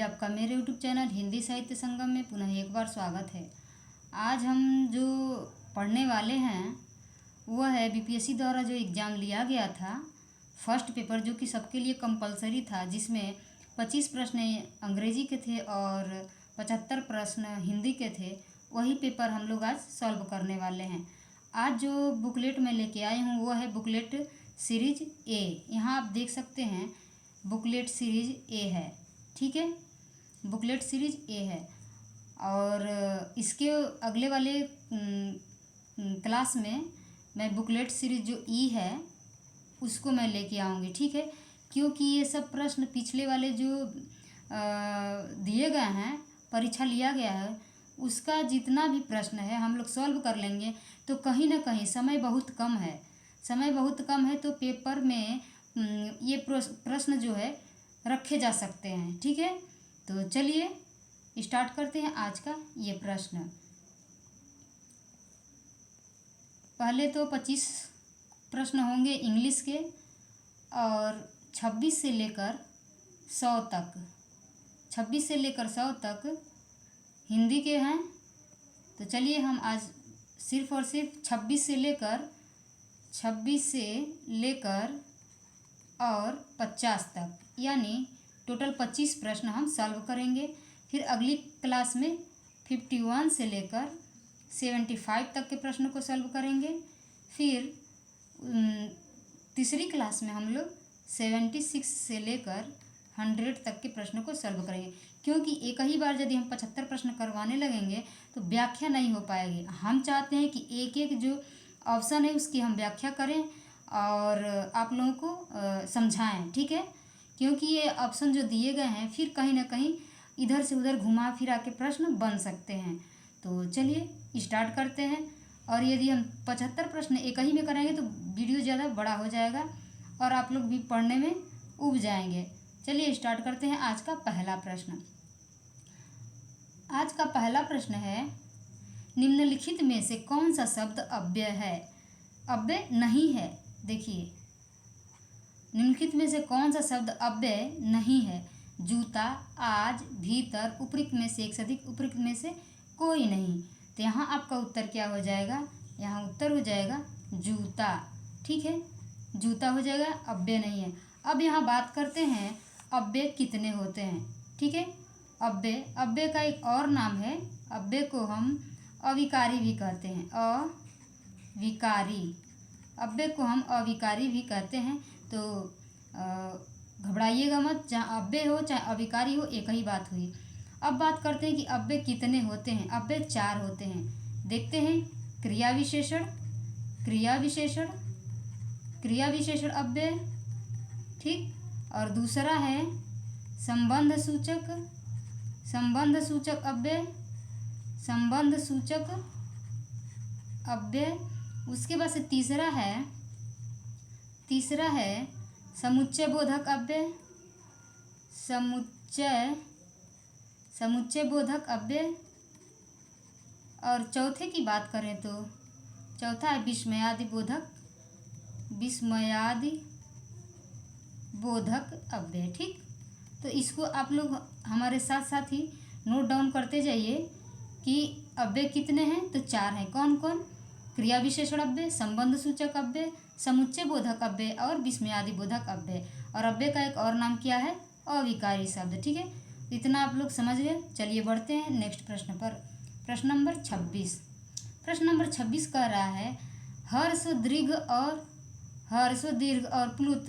आपका मेरे YouTube channel Hindi साहित्य संगम में पुनः एक बार स्वागत है। आज हम जो पढ़ने वाले हैं वह है बीपीएससी द्वारा जो एग्ज़ाम लिया गया था फर्स्ट पेपर, जो कि सबके लिए कंपलसरी था, जिसमें 25 प्रश्न अंग्रेजी के थे और 75 प्रश्न हिंदी के थे। वही पेपर हम लोग आज सॉल्व करने वाले हैं। आज जो बुकलेट मैं लेके आई हूँ वह है बुकलेट सीरीज ए। यहाँ आप देख सकते हैं बुकलेट सीरीज ए है, ठीक है। बुकलेट सीरीज ए है और इसके अगले वाले क्लास में मैं बुकलेट सीरीज जो ई है उसको मैं लेके आऊँगी, ठीक है। क्योंकि ये सब प्रश्न पिछले वाले जो दिए गए हैं, परीक्षा लिया गया है, उसका जितना भी प्रश्न है हम लोग सॉल्व कर लेंगे। तो कहीं ना कहीं समय बहुत कम है, तो पेपर में ये प्रश्न जो है रखे जा सकते हैं, ठीक है। तो चलिए स्टार्ट करते हैं आज का ये प्रश्न। पहले तो 25 प्रश्न होंगे इंग्लिश के और 26 से लेकर 100 तक, 26 से लेकर 100 तक हिंदी के हैं। तो चलिए हम आज सिर्फ और सिर्फ 26 से लेकर और 50 तक, यानी टोटल 25 प्रश्न हम सॉल्व करेंगे। फिर अगली क्लास में 51 से लेकर 75 तक के प्रश्न को सॉल्व करेंगे। फिर तीसरी क्लास में हम लोग 76 से लेकर 100 तक के प्रश्न को सॉल्व करेंगे। क्योंकि एक ही बार यदि हम 75 प्रश्न करवाने लगेंगे तो व्याख्या नहीं हो पाएगी। हम चाहते हैं कि एक एक जो ऑप्शन है उसकी हम व्याख्या करें और आप लोगों को समझाएं, ठीक है। क्योंकि ये ऑप्शन जो दिए गए हैं फिर कहीं ना कहीं इधर से उधर घुमा फिरा के प्रश्न बन सकते हैं। तो चलिए स्टार्ट करते हैं। और यदि हम 75 प्रश्न एक ही में कराएंगे तो वीडियो ज़्यादा बड़ा हो जाएगा और आप लोग भी पढ़ने में ऊब जाएंगे। चलिए स्टार्ट करते हैं आज का पहला प्रश्न। आज का पहला प्रश्न है, निम्नलिखित में से कौन सा शब्द अव्यय है? अव्यय नहीं है। देखिए, निम्नलिखित में से कौन सा शब्द अव्यय नहीं है? जूता, आज, भीतर, उपयुक्त में से एक से अधिक, उपयुक्त में से कोई नहीं। तो यहाँ आपका उत्तर क्या हो जाएगा? यहाँ उत्तर हो जाएगा जूता, ठीक है। जूता हो जाएगा, अव्यय नहीं है। अब यहाँ बात करते हैं अव्यय कितने होते हैं, ठीक है। अव्यय का एक और नाम है, अव्यय को हम अविकारी भी कहते हैं। अव्यय को हम अविकारी भी कहते हैं। तो घबराइएगा मत, जहाँ अव्यय हो चाहे अविकारी हो एक ही बात हुई। अब बात करते हैं कि अव्यय कितने होते हैं। अव्यय 4 होते हैं। देखते हैं, क्रिया विशेषण अव्यय, ठीक। और दूसरा है संबंध सूचक अव्यय। उसके बाद से तीसरा है समुच्चय बोधक अव्यय। और चौथे की बात करें तो चौथा है विस्मयादि बोधक अव्यय, ठीक। तो इसको आप लोग हमारे साथ साथ ही नोट डाउन करते जाइए कि अव्यय कितने हैं। तो 4 हैं। कौन कौन? क्रिया विशेषण अव्यय, संबंध सूचक अव्यय, समुच्चय बोधक अव्यय और विस्मयादि बोधक अव्यय। और अव्यय का एक और नाम क्या है? अविकारी शब्द, ठीक है। इतना आप लोग समझ गए। चलिए बढ़ते हैं नेक्स्ट प्रश्न पर। प्रश्न नंबर 26 कह रहा है, ह्रस्व दीर्घ और प्लुत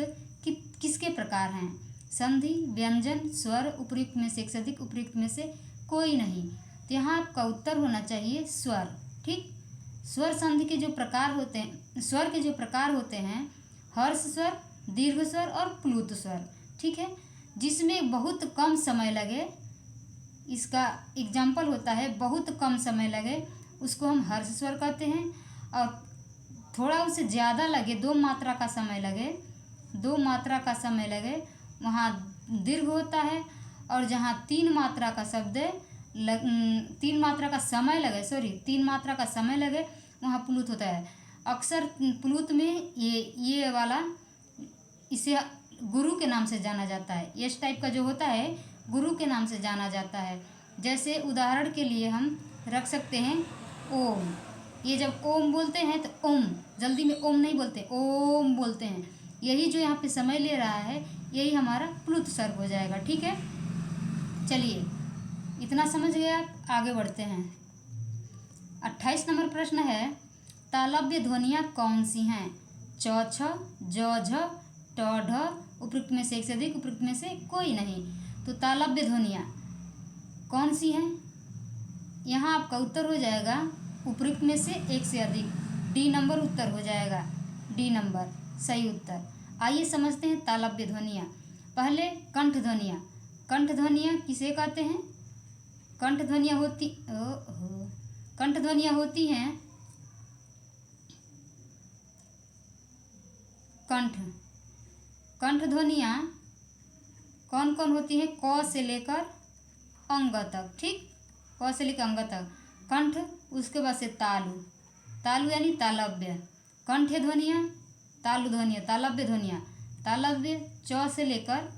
किसके प्रकार हैं? संधि, व्यंजन, स्वर, उपयुक्त में से एक से अधिक, उपयुक्त में से कोई नहीं। तो यहाँ आपका उत्तर होना चाहिए स्वर, ठीक। स्वर संधि के जो प्रकार होते हैं, स्वर के जो प्रकार होते हैं, हर्ष स्वर, दीर्घ स्वर और प्लुत स्वर, ठीक है। जिसमें बहुत कम समय लगे, इसका एग्जाम्पल होता है बहुत कम समय लगे, उसको हम हर्ष स्वर कहते हैं। और थोड़ा उसे ज़्यादा लगे, 2 मात्रा का समय लगे, वहाँ दीर्घ होता है। और जहाँ 3 मात्रा का समय लगे वहाँ प्लुत होता है। अक्सर प्लुत में ये वाला, इसे गुरु के नाम से जाना जाता है। इस टाइप का जो होता है गुरु के नाम से जाना जाता है। जैसे उदाहरण के लिए हम रख सकते हैं ओम। ये जब ओम बोलते हैं तो ओम, जल्दी में ओम नहीं बोलते, ओम बोलते हैं। यही जो यहाँ पे समय ले रहा है, यही हमारा प्लुत स्वर हो जाएगा। ठीक है, चलिए इतना समझ गए आप, आगे बढ़ते हैं। 28 नंबर प्रश्न है, तालव्य ध्वनियाँ कौन सी हैं? च छ, ज झ, ट ढ, उपयुक्त में से एक से अधिक, उपयुक्त में से कोई नहीं। तो तालव्य ध्वनियाँ कौन सी हैं? यहाँ आपका उत्तर हो जाएगा उपयुक्त में से एक से अधिक, डी नंबर उत्तर हो जाएगा, डी नंबर सही उत्तर। आइए समझते हैं तालव्य ध्वनियाँ। पहले कंठ ध्वनियाँ। कंठ ध्वनियाँ किसे कहते हैं? कंठ ध्वनियाँ होती हैं कंठ ध्वनियाँ कौन कौन होती हैं? क से लेकर अंग तक। ठीक, क से लेकर अंग तक कंठ, उसके बाद से तालु यानी तालव्य। कंठ ध्वनियाँ, तालु ध्वनियाँ, तालव्य ध्वनियाँ, तालव्य च से लेकर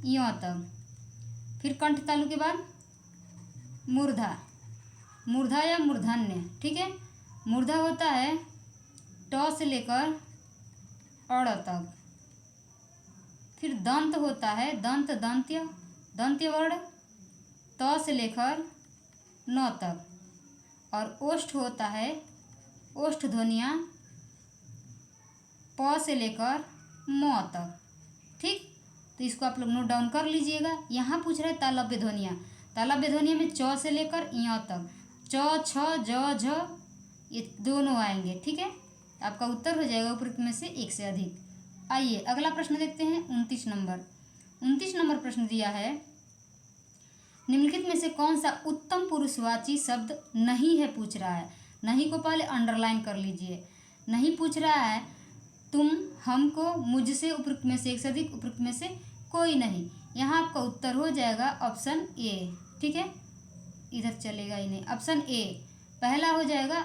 य तक। फिर कंठ तालु के बाद मूर्धा या मूर्धन्य। ठीक है, मूर्धा होता है ट से लेकर अड़ तक। फिर दंत होता है दंत्य वर्ण त से लेकर न तक। और ओष्ठ होता है ओष्ठ ध्वनियाँ प से लेकर म तक। ठीक, तो इसको आप लोग नोट डाउन कर लीजिएगा। यहाँ पूछ रहे तालव्य ध्वनियाँ। तालव्य ध्वनियाँ में च से लेकर य तक, च छ ज झ ये दोनों आएंगे। ठीक है, आपका उत्तर हो जाएगा उपयुक्त में से एक से अधिक। आइए अगला प्रश्न देखते हैं। 29 नंबर प्रश्न दिया है, निम्नलिखित में से कौन सा उत्तम पुरुषवाची शब्द नहीं है पूछ रहा है। नहीं को पहले अंडरलाइन कर लीजिए। नहीं पूछ रहा है तुम, हमको, मुझसे, उपयुक्त में से एक से अधिक, उपयुक्त में से कोई नहीं। यहाँ आपका उत्तर हो जाएगा ऑप्शन ए। ठीक है, इधर चलेगा ही नहीं, ऑप्शन ए पहला हो जाएगा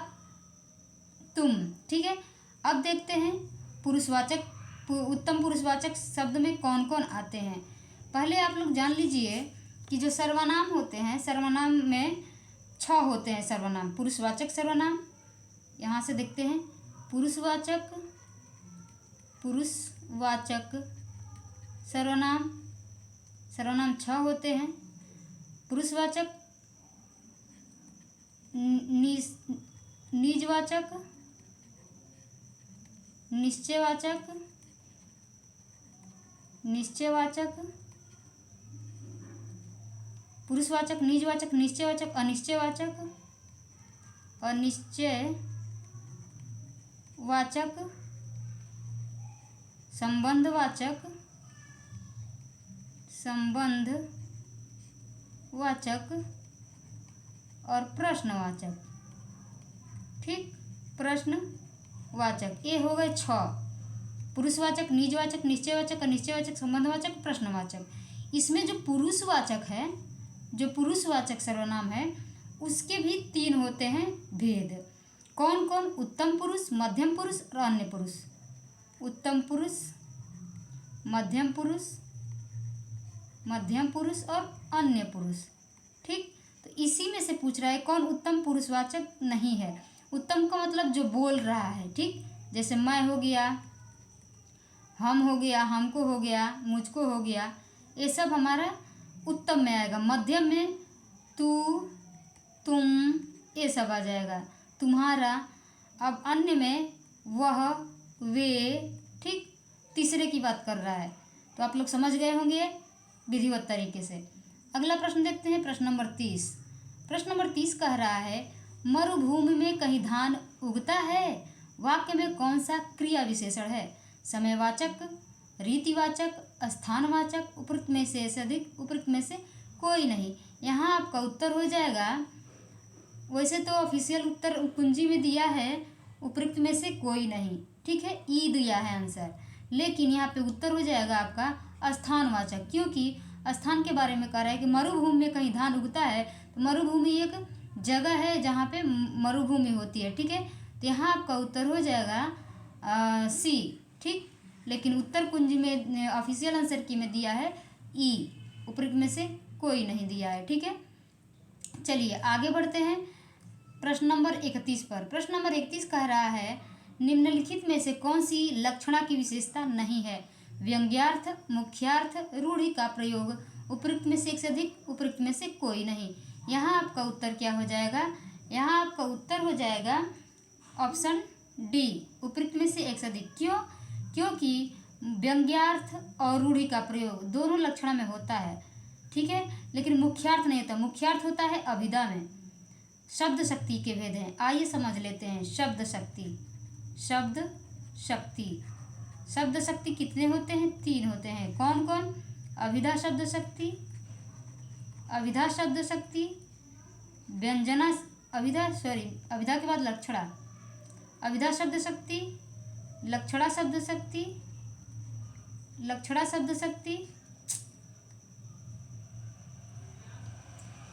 तुम। ठीक है, अब देखते हैं उत्तम पुरुषवाचक शब्द में कौन कौन आते हैं। पहले आप लोग जान लीजिए कि जो सर्वनाम होते हैं, सर्वनाम में 6 होते हैं सर्वनाम, पुरुषवाचक सर्वनाम। यहाँ से देखते हैं, पुरुषवाचक सर्वनाम 6 होते हैं। पुरुषवाचक, निजवाचक, निश्चयवाचक, पुरुषवाचक, निजवाचक, निश्चयवाचक, अनिश्चयवाचक, संबंधवाचक और प्रश्नवाचक। ठीक, प्रश्नवाचक ये हो गए 6, पुरुषवाचक, निजवाचक, निश्चयवाचक, अनिश्चयवाचक, संबंधवाचक, प्रश्नवाचक। इसमें जो पुरुषवाचक सर्वनाम है उसके भी 3 होते हैं भेद। कौन कौन? उत्तम पुरुष, मध्यम पुरुष और अन्य पुरुष। उत्तम पुरुष, मध्यम पुरुष और अन्य पुरुष। ठीक, तो इसी में से पूछ रहा है कौन उत्तम पुरुषवाचक नहीं है। उत्तम का मतलब जो बोल रहा है। ठीक, जैसे मैं हो गया, हम हो गया, हमको हो गया, मुझको हो गया, ये सब हमारा उत्तम में आएगा। मध्यम में तू, तुम, ये सब आ जाएगा, तुम्हारा। अब अन्य में वह, वे। ठीक, तीसरे की बात कर रहा है। तो आप लोग समझ गए होंगे विधिवत तरीके से। अगला प्रश्न देखते हैं, प्रश्न नंबर 30। प्रश्न नंबर 30 कह रहा है, मरुभूमि में कहीं धान उगता है, वाक्य में कौन सा क्रिया विशेषण है? समयवाचक, रीतिवाचक, स्थानवाचक, उपयुक्त में से अधिक, उपयुक्त में से कोई नहीं। यहाँ आपका उत्तर हो जाएगा, वैसे तो ऑफिशियल उत्तर कुंजी में दिया है उपयुक्त में से कोई नहीं। ठीक है, ई दिया है आंसर, लेकिन यहाँ पे उत्तर हो जाएगा आपका स्थानवाचक, क्योंकि स्थान के बारे में कह रहा है कि मरुभूमि में कहीं धान उगता है। तो मरुभूमि एक जगह है जहाँ पे मरुभूमि होती है। ठीक है, तो यहाँ आपका उत्तर हो जाएगा सी। ठीक, लेकिन उत्तर कुंजी में ऑफिशियल आंसर की में दिया है ई, उपयुक्त में से कोई नहीं दिया है। ठीक है, चलिए आगे बढ़ते हैं प्रश्न नंबर 31 पर। प्रश्न नंबर 31 कह रहा है निम्नलिखित में से कौन सी लक्षणा की विशेषता नहीं है? व्यंग्यार्थ, मुख्यार्थ, रूढ़ि का प्रयोग, उपयुक्त में से एक से अधिक, उपयुक्त में से कोई नहीं। यहाँ आपका उत्तर क्या हो जाएगा? यहाँ आपका उत्तर हो जाएगा ऑप्शन डी, उपयुक्त में से एक से अधिक। क्यों? क्योंकि व्यंग्यार्थ और रूढ़ि का प्रयोग दोनों लक्षणा में होता है। ठीक है, लेकिन मुख्यार्थ नहीं होता। मुख्यार्थ होता है अभिधा में। शब्द शक्ति के भेद हैं, आइए समझ लेते हैं। शब्द शक्ति, शब्द शक्ति, शब्द शक्ति कितने होते हैं? 3 होते हैं। कौन कौन? अभिधा शब्द शक्ति, अभिधा शब्द शक्ति, व्यंजना अभिधा के बाद लक्षणा, अभिधा शब्द शक्ति, लक्षणा शब्द शक्ति, लक्षणा शब्द शक्ति,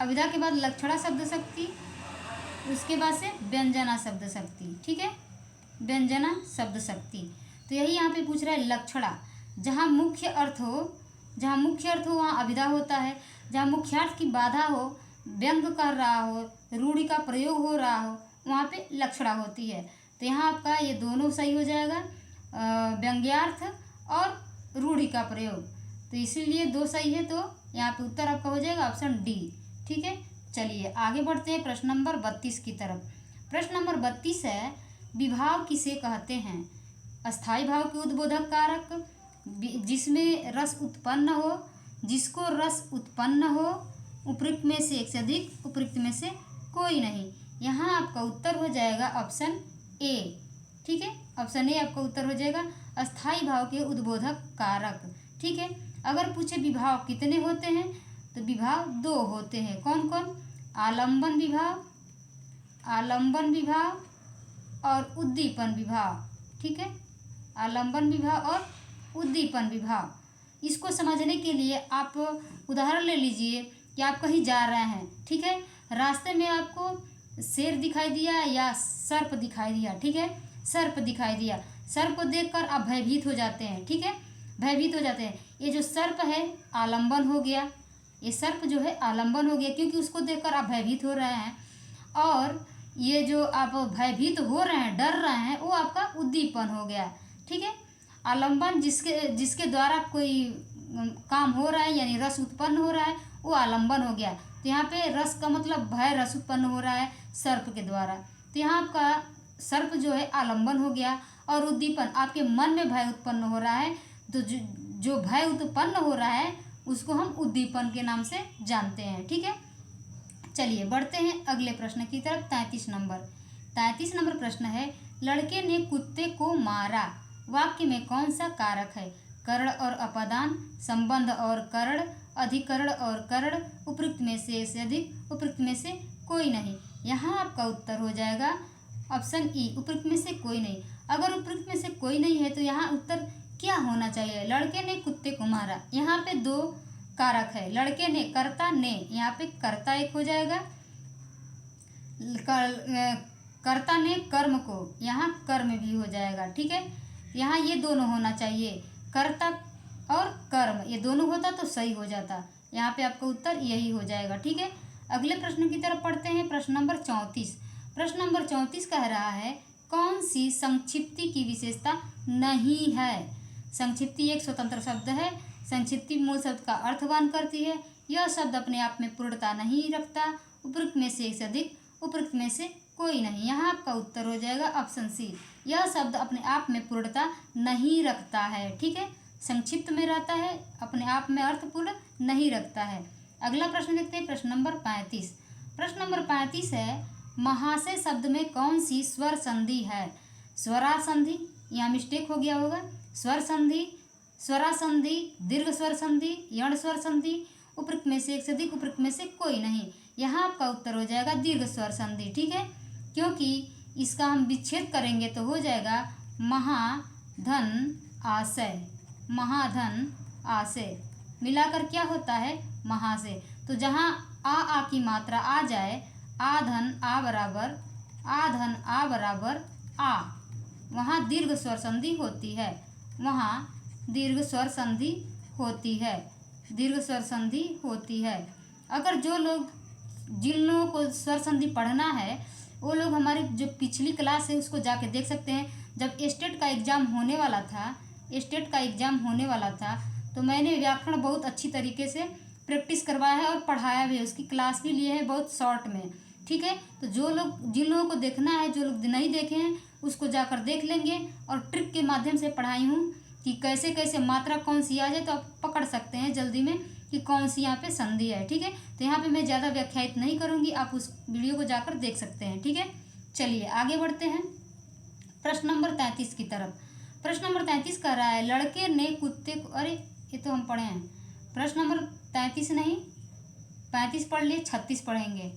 अभिधा के बाद लक्षणा शब्द शक्ति, उसके बाद से व्यंजना शब्द शक्ति। ठीक है, व्यंजना शब्द शक्ति। तो यही यहाँ पे पूछ रहा है लक्षणा। जहाँ मुख्य अर्थ हो, जहाँ मुख्य अर्थ हो वहाँ अभिधा होता है। जहाँ मुख्यार्थ की बाधा हो, व्यंग कर रहा हो, रूढ़ि का प्रयोग हो रहा हो, वहाँ पे लक्षणा होती है। तो यहाँ आपका ये दोनों सही हो जाएगा, व्यंग्यार्थ और रूढ़ि का प्रयोग। तो इसीलिए 2 सही है, तो यहाँ पे उत्तर आपका हो जाएगा ऑप्शन डी। ठीक है, चलिए आगे बढ़ते हैं प्रश्न नंबर 32 की तरफ। प्रश्न नंबर 32 है विभाव किसे कहते हैं? अस्थाई भाव के उद्बोधक कारक, जिसमें रस उत्पन्न हो, जिसको रस उत्पन्न हो, उपयुक्त में से एक से अधिक, उपयुक्त में से कोई नहीं। यहाँ आपका उत्तर हो जाएगा ऑप्शन ए। ठीक है, ऑप्शन ए आपका उत्तर हो जाएगा, अस्थाई भाव के उद्बोधक कारक। ठीक है, अगर पूछे विभाव कितने होते हैं तो विभाव 2 होते हैं। कौन कौन? आलंबन विभाव, आलंबन विभाव और उद्दीपन विभाव। ठीक है, आलंबन विभाव और उद्दीपन विभाव। इसको समझने के लिए आप उदाहरण ले लीजिए कि आप कहीं जा रहे हैं। ठीक है, रास्ते में आपको शेर दिखाई दिया या सर्प दिखाई दिया। ठीक है, सर्प दिखाई दिया, सर्प को देखकर आप भयभीत हो जाते हैं। ठीक है, भयभीत हो जाते हैं। ये जो सर्प है आलंबन हो गया, ये सर्प जो है आलंबन हो गया, क्योंकि उसको देखकर आप भयभीत हो रहे हैं। और ये जो आप भयभीत हो रहे हैं, डर रहे हैं, वो आपका उद्दीपन हो गया। ठीक है, आलंबन जिसके द्वारा कोई काम हो रहा है, यानी रस उत्पन्न हो रहा है, वो आलंबन हो गया। तो यहाँ पे रस का मतलब भय, रस उत्पन्न हो रहा है सर्प के द्वारा। तो यहाँ आपका सर्प जो है आलंबन हो गया। और उद्दीपन, आपके मन में भय उत्पन्न हो रहा है, तो जो भय उत्पन्न हो रहा है उसको हम उद्दीपन के नाम से जानते हैं। ठीक है, चलिए बढ़ते हैं अगले प्रश्न की तरफ। 33 नंबर, 33 नंबर प्रश्न है लड़के ने कुत्ते को मारा, वाक्य में कौन सा कारक है? करण और अपादान, संबंध और करण, अधिकरण और करण, उपयुक्त में से अधिक, उपयुक्त में से कोई नहीं। यहाँ आपका उत्तर हो जाएगा ऑप्शन ई, उपयुक्त में से कोई नहीं। अगर उपयुक्त में से कोई नहीं है तो यहाँ उत्तर क्या होना चाहिए? लड़के ने कुत्ते को मारा। यहाँ पे 2 कारक है, लड़के ने, कर्ता ने, यहाँ पे कर्ता एक हो जाएगा, कर्ता ने कर्म को, यहाँ कर्म भी हो जाएगा। ठीक है, यहाँ ये दोनों होना चाहिए, कर्ता और कर्म, ये दोनों होता तो सही हो जाता। यहाँ पे आपका उत्तर यही हो जाएगा। ठीक है, अगले प्रश्न की तरफ पढ़ते हैं। प्रश्न नंबर 34। प्रश्न नंबर 34 कह रहा है कौन सी संक्षिप्ति की विशेषता नहीं है? संक्षिप्ति एक स्वतंत्र शब्द है। संक्षिप्ति मूल शब्द का अर्थवान करती है। यह शब्द अपने आप में पूर्णता नहीं रखता। उपयुक्त में से एक से अधिक, उपयुक्त में से कोई नहीं। यहाँ आपका उत्तर हो जाएगा ऑप्शन सी, यह शब्द अपने आप में पूर्णता नहीं रखता है। ठीक है, संक्षिप्त में रहता है, अपने आप में अर्थपूर्ण नहीं रखता है। अगला प्रश्न देखते हैं, प्रश्न नंबर 35। प्रश्न नंबर 35 है महाशय शब्द में कौन सी स्वर संधि है? स्वरा संधि, यहाँ मिस्टेक हो गया होगा, स्वर संधि, स्वरा संधि, दीर्घ स्वर संधि, यण स्वर संधि, उपयुक्त में से एक से अधिक, उपयुक्त में से कोई नहीं। यहाँ आपका उत्तर हो जाएगा दीर्घ स्वर संधि। ठीक है, क्योंकि इसका हम विच्छेद करेंगे तो हो जाएगा महाधन आशय, महाधन आशय मिलाकर क्या होता है? महाशय। तो जहाँ आ की मात्रा आ जाए, आधन आ बराबर, आधन आ बराबर आ, वहाँ दीर्घ स्वर संधि होती है, वहाँ दीर्घ स्वर संधि होती है, दीर्घ स्वर संधि होती है। अगर जो लोग जिन लोगों को स्वर संधि पढ़ना है वो लोग हमारी जो पिछली क्लास है उसको जाके देख सकते हैं। जब स्टेट का एग्ज़ाम होने वाला था, स्टेट का एग्ज़ाम होने वाला था तो मैंने व्याकरण बहुत अच्छी तरीके से प्रैक्टिस करवाया है और पढ़ाया भी है, उसकी क्लास भी लिए है बहुत शॉर्ट में। ठीक है, तो जो लोग जिन लोगों को देखना है, जो लोग नहीं देखे हैं उसको जाकर देख लेंगे। और ट्रिक के माध्यम से पढ़ाई हूँ कि कैसे कैसे मात्रा कौन सी आ जाए तो आप पकड़ सकते हैं जल्दी में कि कौन सी यहाँ पे संधि है। ठीक है, तो यहाँ पे मैं ज़्यादा व्याख्यायित नहीं करूँगी, आप उस वीडियो को जाकर देख सकते हैं। ठीक है, चलिए आगे बढ़ते हैं प्रश्न नंबर 33 की तरफ। प्रश्न नंबर 33 कह रहा है लड़के ने कुत्ते को, अरे ये तो हम पढ़े हैं। प्रश्न नंबर 33 नहीं, 35 पढ़ लिए, 36 पढ़ेंगे।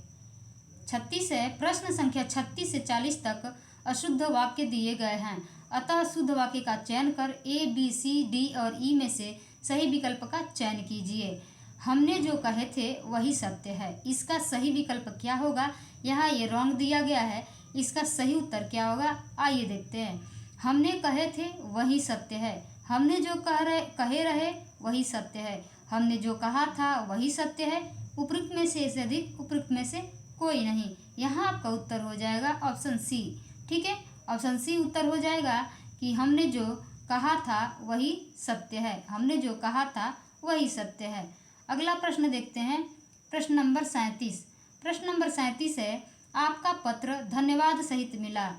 36 है, प्रश्न संख्या 36 से 40 तक अशुद्ध वाक्य दिए गए हैं, अतः शुद्ध वाक्य का चयन कर ए बी सी डी और ई में से सही विकल्प का चयन कीजिए। हमने जो कहे थे वही सत्य है, इसका सही विकल्प क्या होगा? यहाँ ये रॉन्ग दिया गया है, इसका सही उत्तर क्या होगा आइए देखते हैं। हमने कहे थे वही सत्य है, हमने जो कहे रहे वही सत्य है, हमने जो कहा था वही सत्य है, उपयुक्त में से अधिक, उपयुक्त में से कोई नहीं। यहाँ आपका उत्तर हो जाएगा ऑप्शन सी। ठीक है, ऑप्शन सी उत्तर हो जाएगा कि हमने जो कहा था वही सत्य है, हमने जो कहा था वही सत्य है। अगला प्रश्न देखते हैं, प्रश्न नंबर 37। प्रश्न नंबर 37 है आपका पत्र धन्यवाद सहित मिला,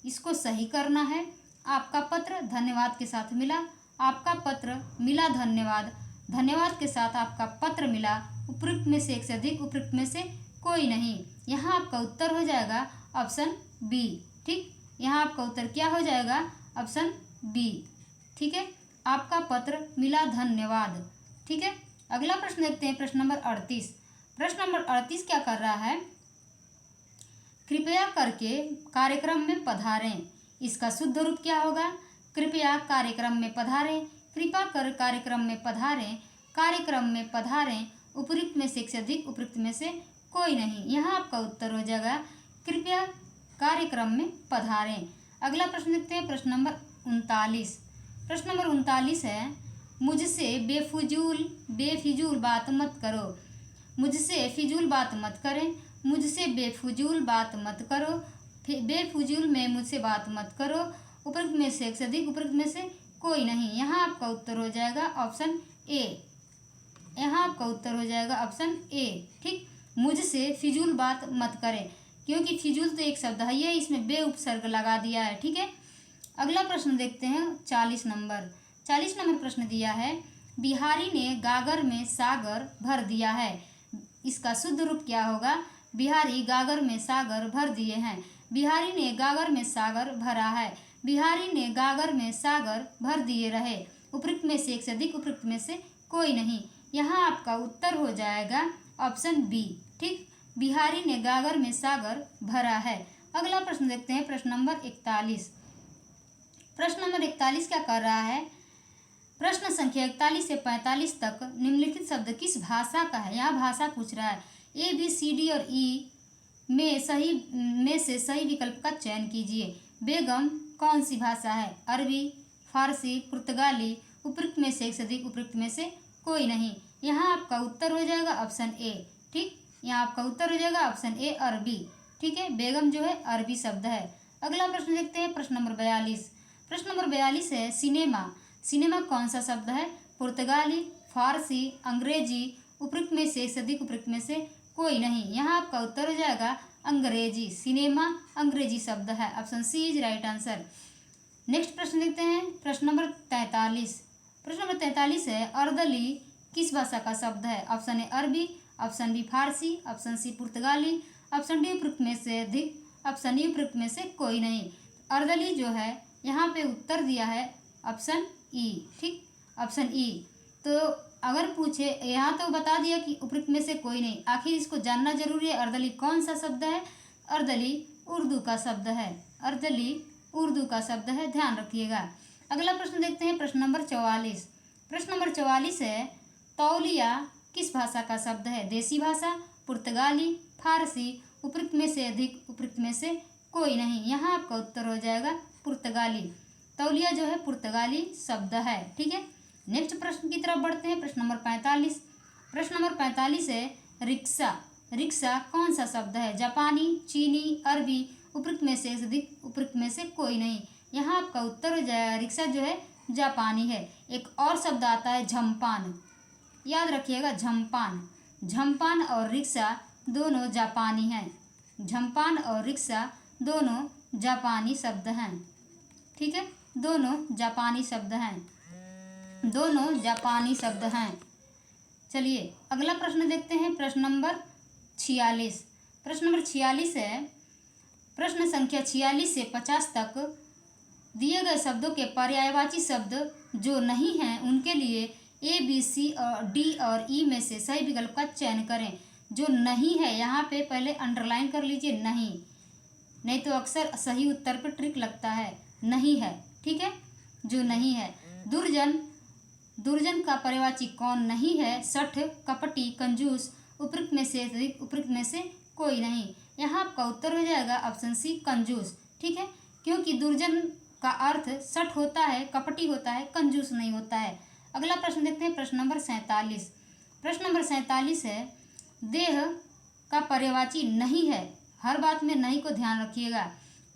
इसको सही करना है। आपका पत्र धन्यवाद के साथ मिला, आपका पत्र मिला धन्यवाद, धन्यवाद के साथ आपका पत्र मिला, उपयुक्त में से एक से अधिक, उपयुक्त में से कोई नहीं। यहाँ आपका उत्तर हो जाएगा ऑप्शन बी। ठीक, यहाँ आपका उत्तर क्या हो जाएगा? Option B. ठीक है, आपका पत्र मिला धन्यवाद। ठीक है, अगला प्रश्न देखते हैं, प्रश्न नंबर 38। प्रश्न नंबर 38 क्या कर रहा है? कृपया करके कार्यक्रम में पधारें, इसका शुद्ध रूप क्या होगा? कृपया कार्यक्रम में पधारें, कृपा कर कार्यक्रम में पधारें, कार्यक्रम में पधारें, उपयुक्त में से एक से अधिक, उपयुक्त में से कोई नहीं। यहाँ आपका उत्तर हो जाएगा कृपया कार्यक्रम में पधारें। अगला प्रश्न देखते हैं, प्रश्न नंबर 39। प्रश्न नंबर 39 है मुझसे बेफिजूल बात मत करो, मुझसे फिजूल बात मत करें, मुझसे बेफिजूल बात मत करो, बेफिजूल में मुझसे बात मत करो, उपयुक्त में से एक से अधिक, उपयुक्त में से कोई नहीं। यहाँ आपका उत्तर हो जाएगा ऑप्शन ए। यहाँ आपका उत्तर हो जाएगा ऑप्शन ए। ठीक, मुझसे फिजूल बात मत करें, क्योंकि फिजूल तो एक शब्द है, ये इसमें बे उपसर्ग लगा दिया है। ठीक है, अगला प्रश्न देखते हैं 40 नंबर। 40 नंबर प्रश्न दिया है बिहारी ने गागर में सागर भर दिया है, इसका शुद्ध रूप क्या होगा? बिहारी गागर में सागर भर दिए हैं, बिहारी ने गागर में सागर भरा है, बिहारी ने गागर में सागर भर दिए रहे, उपयुक्त में से एक से अधिक, उपयुक्त में से कोई नहीं। यहाँ आपका उत्तर हो जाएगा ऑप्शन बी। ठीक, बिहारी ने गागर में सागर भरा है। अगला प्रश्न देखते हैं, प्रश्न नंबर 41। प्रश्न नंबर 41 क्या कर रहा है? प्रश्न संख्या 41 से 45 तक निम्नलिखित शब्द किस भाषा का है? यहाँ भाषा पूछ रहा है। ए बी सी डी और ई में से सही विकल्प का चयन कीजिए। बेगम कौन सी भाषा है? अरबी, फारसी, पुर्तगाली, उपयुक्त में से एक से अधिक, उपयुक्त में से कोई नहीं। यहाँ आपका उत्तर हो जाएगा ऑप्शन ए। ठीक, यहाँ आपका उत्तर हो जाएगा ऑप्शन ए अरबी। ठीक है, बेगम जो है अरबी शब्द है। अगला प्रश्न देखते हैं, प्रश्न नंबर 42। प्रश्न नंबर 42 है सिनेमा, सिनेमा कौन सा शब्द है? पुर्तगाली, फारसी, अंग्रेजी, उपयुक्त में से एक से अधिक, उपयुक्त में से कोई नहीं। यहाँ आपका उत्तर हो जाएगा अंग्रेजी, सिनेमा अंग्रेजी शब्द है, option C is right answer. Next प्रश्न देखते हैं, प्रश्न नंबर 43। प्रश्न नंबर 43 है अर्दली किस भाषा का शब्द है? ऑप्शन ए अरबी, ऑप्शन बी फारसी, ऑप्शन सी पुर्तगाली, ऑप्शन डी उपयुक्त में से अधिक, ऑप्शन ई उपयुक्त में से कोई नहीं। अर्दली जो है यहाँ पे उत्तर दिया है ऑप्शन ई। ठीक, ऑप्शन ई। तो अगर पूछे, यहाँ तो बता दिया कि उपयुक्त में से कोई नहीं, आखिर इसको जानना जरूरी है अर्दली कौन सा शब्द है? अर्दली उर्दू का शब्द है, अर्दली उर्दू का शब्द है, ध्यान रखिएगा। अगला प्रश्न देखते हैं, प्रश्न नंबर 44। प्रश्न नंबर 44 है तौलिया किस भाषा का शब्द है? देसी भाषा, पुर्तगाली, फारसी, उपयुक्त में से अधिक, उपयुक्त में से कोई नहीं। यहाँ आपका उत्तर हो जाएगा पुर्तगाली, तौलिया जो है पुर्तगाली शब्द है। ठीक है, नेक्स्ट प्रश्न की तरफ बढ़ते हैं, प्रश्न नंबर 45। प्रश्न नंबर 45 है रिक्शा। रिक्शा कौन सा शब्द है? जापानी, चीनी, अरबी, उपरोक्त में से अधिक, उपरोक्त में से कोई नहीं। यहाँ आपका उत्तर हो जाएगा रिक्शा जो है जापानी है। एक और शब्द आता है झम्पान, याद रखिएगा झम्पान। झम्पान और रिक्शा दोनों जापानी हैं। झम्पान और रिक्शा दोनों जापानी शब्द हैं। ठीक है, दोनों जापानी शब्द हैं, दोनों जापानी शब्द हैं। चलिए अगला प्रश्न देखते हैं, प्रश्न नंबर 46। प्रश्न नंबर 46 है, प्रश्न संख्या 46 से 50 तक दिए गए शब्दों के पर्यायवाची शब्द जो नहीं हैं उनके लिए ए, बी, सी और डी और ई में से सही विकल्प का चयन करें। जो नहीं है यहाँ पे पहले अंडरलाइन कर लीजिए, नहीं तो अक्सर सही उत्तर पर ट्रिक लगता है। नहीं है, ठीक है, जो नहीं है। दुर्जन, दुर्जन का पर्यायवाची कौन नहीं है? सठ, कपटी, कंजूस, उपरोक्त में से अधिक, उपरोक्त में से कोई नहीं। यहाँ आपका उत्तर हो जाएगा ऑप्शन सी कंजूस। ठीक है, क्योंकि दुर्जन का अर्थ सठ होता है, कपटी होता है, कंजूस नहीं होता है। अगला प्रश्न देखते हैं, प्रश्न नंबर 47। प्रश्न नंबर 47 है, देह का पर्यायवाची नहीं है। हर बात में नहीं को ध्यान रखिएगा।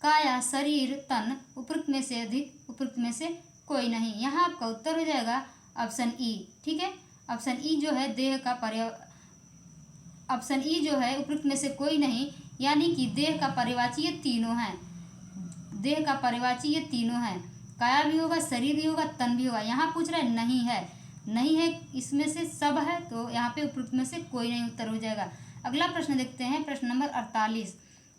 काया, शरीर, तन, उपरोक्त में से अधिक, उपरोक्त में से कोई नहीं। यहाँ आपका उत्तर हो जाएगा ऑप्शन ई। ठीक है, ऑप्शन ई जो है देह का ऑप्शन ई जो है उपरोक्त में से कोई नहीं, यानी कि देह का पर्यायवाची ये तीनों हैं। देह का पर्यायवाची ये तीनों हैं, काया भी होगा, शरीर भी होगा, तन भी होगा। यहाँ पूछ रहा है नहीं है, नहीं है इसमें से सब है, तो यहाँ पे उपरोक्त में से कोई नहीं उत्तर हो जाएगा। अगला प्रश्न देखते हैं, प्रश्न नंबर 48।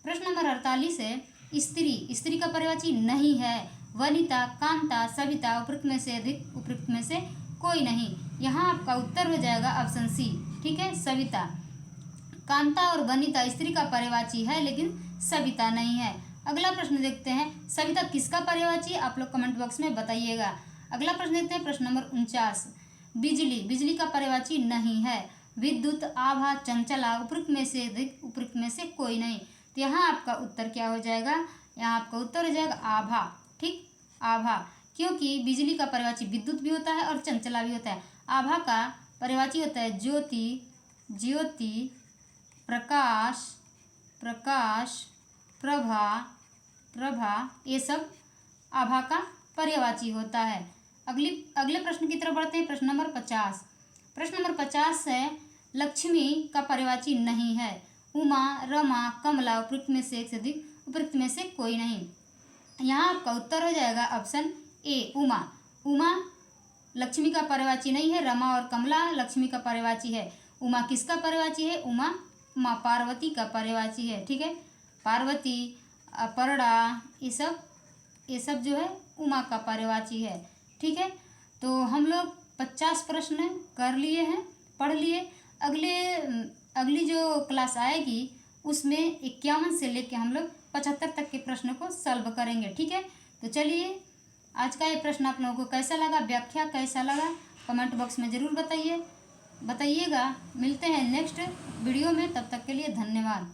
प्रश्न नंबर 48 है, स्त्री, स्त्री का पर्यायवाची नहीं है। वनिता, कांता, सविता, उपरोक्त में से अधिक, उपरोक्त में से कोई नहीं। यहाँ आपका उत्तर हो जाएगा ऑप्शन सी। ठीक है, सविता। कांता और वनिता स्त्री का पर्यायवाची है, लेकिन सविता नहीं है। अगला प्रश्न देखते हैं, सविता किसका पर्यायवाची? आप लोग कमेंट बॉक्स में बताइएगा। अगला प्रश्न देखते हैं, प्रश्न नंबर 49। बिजली, बिजली का पर्यायवाची नहीं है। विद्युत, आभा, चंचला, उपरोक्त में से अधिक, उपरोक्त में से कोई नहीं। तो यहाँ आपका उत्तर क्या हो जाएगा? यहाँ आपका उत्तर हो जाएगा आभा। ठीक, आभा, क्योंकि बिजली का पर्यायवाची विद्युत भी होता है और चंचला भी होता है। आभा का पर्यायवाची होता है ज्योति, ज्योति, प्रकाश, प्रकाश, प्रभा, प्रभा, ये सब आभा का पर्यायवाची होता है। अगले प्रश्न की तरफ बढ़ते हैं, प्रश्न नंबर 50। प्रश्न नंबर 50 है, लक्ष्मी का पर्यायवाची नहीं है। उमा, रमा, कमला, उपरोक्त में से एक से अधिक, उपरोक्त में से कोई नहीं। यहाँ आपका उत्तर हो जाएगा ऑप्शन ए, उमा। उमा लक्ष्मी का पर्यायवाची नहीं है। रमा और कमला लक्ष्मी का पर्यायवाची है। उमा किसका पर्यायवाची है? उमा माँ पार्वती का पर्यायवाची है। ठीक है, पार्वती, अपर्णा, ये सब जो है उमा का पर्यायवाची है। ठीक है, तो हम लोग 50 प्रश्न कर लिए हैं, पढ़ लिए। अगली जो क्लास आएगी उसमें 51 से लेके हम लोग 75 तक के प्रश्न को सॉल्व करेंगे। ठीक है, तो चलिए आज का ये प्रश्न आप लोगों को कैसा लगा, व्याख्या कैसा लगा, कमेंट बॉक्स में ज़रूर बताइएगा। मिलते हैं नेक्स्ट वीडियो में, तब तक के लिए धन्यवाद।